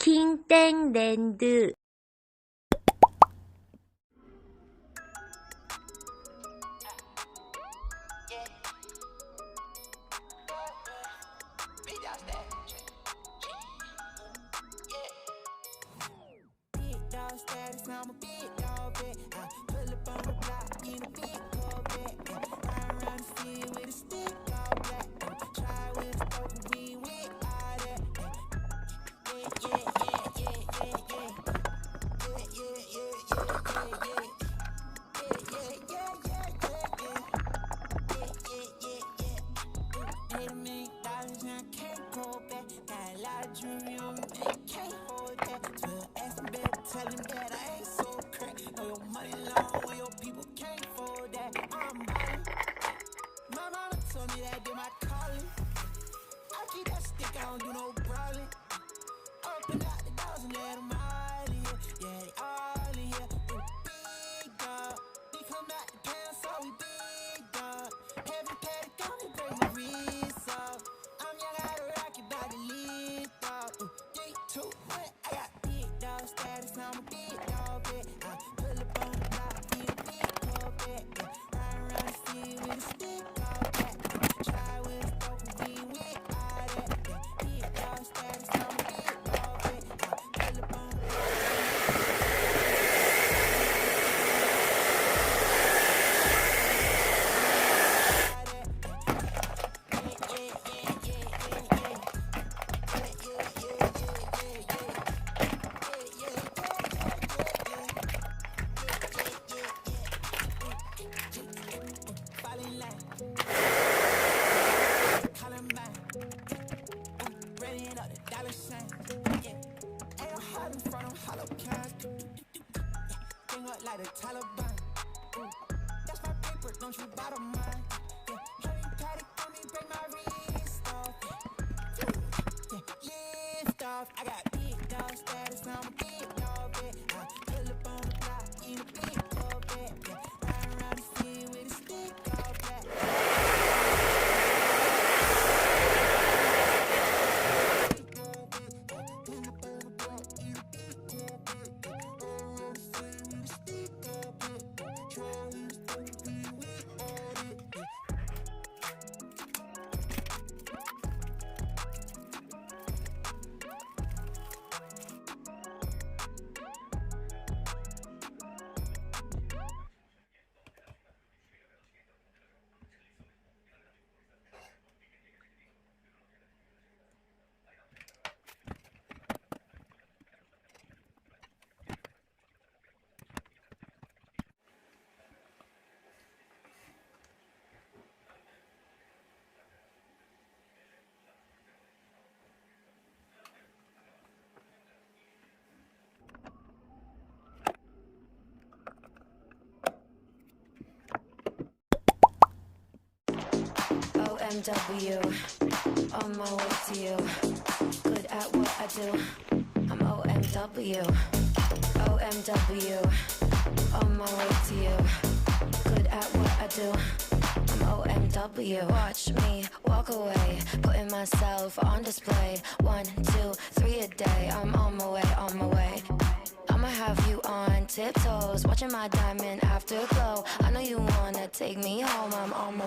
킹땡랜드. OMW, on my way to you. Good at what I do. I'm OMW. OMW, on my way to you. Good at what I do. I'm OMW. Watch me walk away, putting myself on display. 1, 2, 3 a day. I'm on my way, on my way. I'ma have you on tiptoes, watching my diamond afterglow. I know you wanna take me home. I'm on my